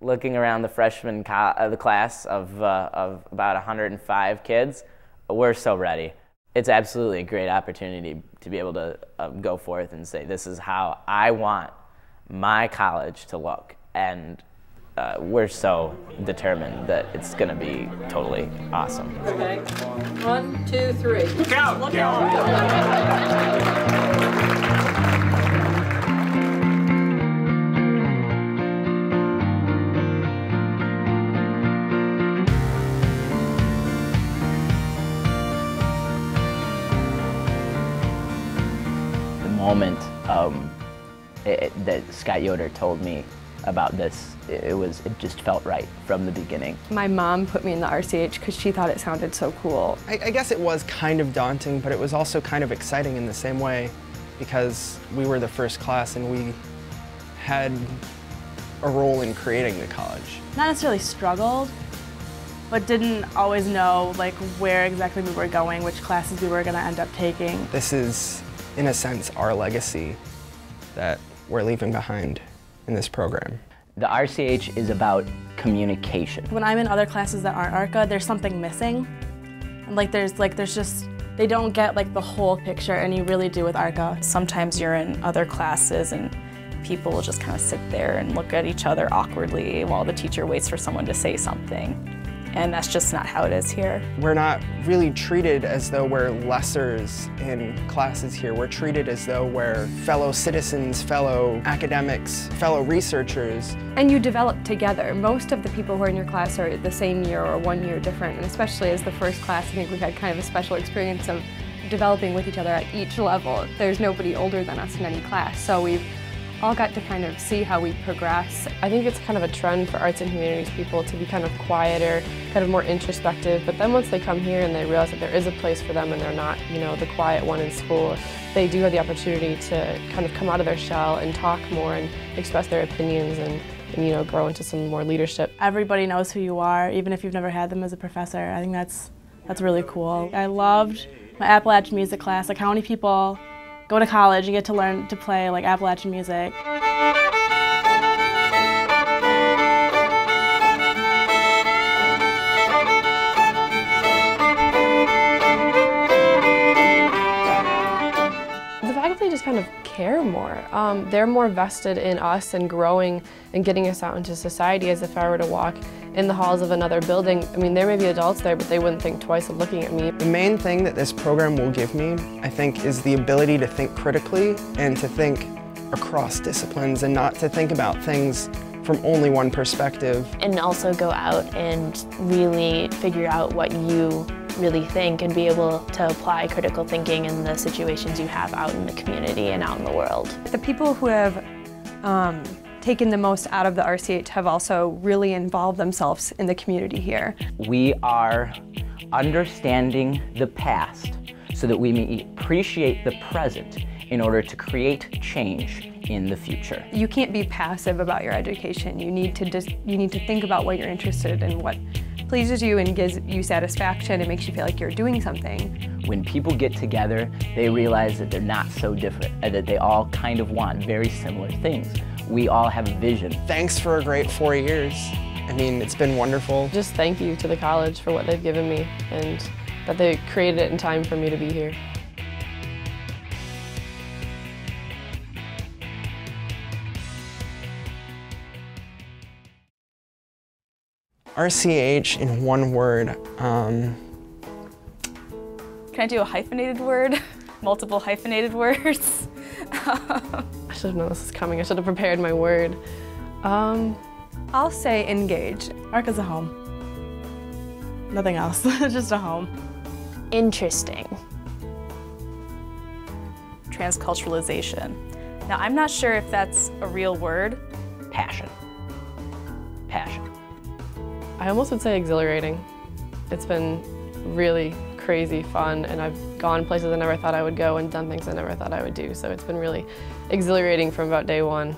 Looking around the freshman the class of about 105 kids, we're so ready. It's absolutely a great opportunity to be able to go forth and say, this is how I want my college to look. And we're so determined that it's going to be totally awesome. Okay. 1, 2, 3. Look out! Look out! Moment that Scott Yoder told me about this, it just felt right from the beginning. My mom put me in the RCAH because she thought it sounded so cool. I guess it was kind of daunting, but it was also kind of exciting in the same way because we were the first class and we had a role in creating the college. Not necessarily struggled, but didn't always know like where exactly we were going, which classes we were going to end up taking. This is, in a sense, our legacy that we're leaving behind in this program. The RCAH is about communication. When I'm in other classes that aren't ARCA, there's something missing. And there's just, they don't get like the whole picture, and you really do with ARCA. Sometimes you're in other classes and people will just kind of sit there and look at each other awkwardly while the teacher waits for someone to say something. And that's just not how it is here. We're not really treated as though we're lessers in classes here. We're treated as though we're fellow citizens, fellow academics, fellow researchers. And you develop together. Most of the people who are in your class are the same year or 1 year different, and especially as the first class, I think we've had kind of a special experience of developing with each other at each level. There's nobody older than us in any class, so we've all got to kind of see how we progress. I think it's kind of a trend for arts and humanities people to be kind of quieter, kind of more introspective, but then once they come here and they realize that there is a place for them and they're not, you know, the quiet one in school, they do have the opportunity to kind of come out of their shell and talk more and express their opinions and you know, grow into some more leadership. Everybody knows who you are, even if you've never had them as a professor. I think that's really cool. I loved my Appalachian music class. Like, how many people go to college and get to learn to play like Appalachian music? The faculty just kind of care more. They're more vested in us and growing and getting us out into society, as if I were to walk in the halls of another building. I mean, there may be adults there, but they wouldn't think twice of looking at me. The main thing that this program will give me, I think, is the ability to think critically and to think across disciplines and not to think about things from only one perspective. And also go out and really figure out what you really think and be able to apply critical thinking in the situations you have out in the community and out in the world. The people who have taken the most out of the RCAH have also really involved themselves in the community here. We are understanding the past so that we may appreciate the present in order to create change in the future. You can't be passive about your education. You need to think about what you're interested in, what pleases you and gives you satisfaction and makes you feel like you're doing something. When people get together, they realize that they're not so different, and that they all kind of want very similar things. We all have a vision. Thanks for a great 4 years. I mean, it's been wonderful. Just thank you to the college for what they've given me and that they created it in time for me to be here. RCAH in one word. Can I do a hyphenated word? Multiple hyphenated words? I should have known this was coming. I should have prepared my word. I'll say engage. ARCA's a home. Nothing else, just a home. Interesting. Transculturalization. Now, I'm not sure if that's a real word. Passion. Passion. I almost would say exhilarating. It's been really crazy fun, and I've gone places I never thought I would go and done things I never thought I would do, so it's been really exhilarating from about day one.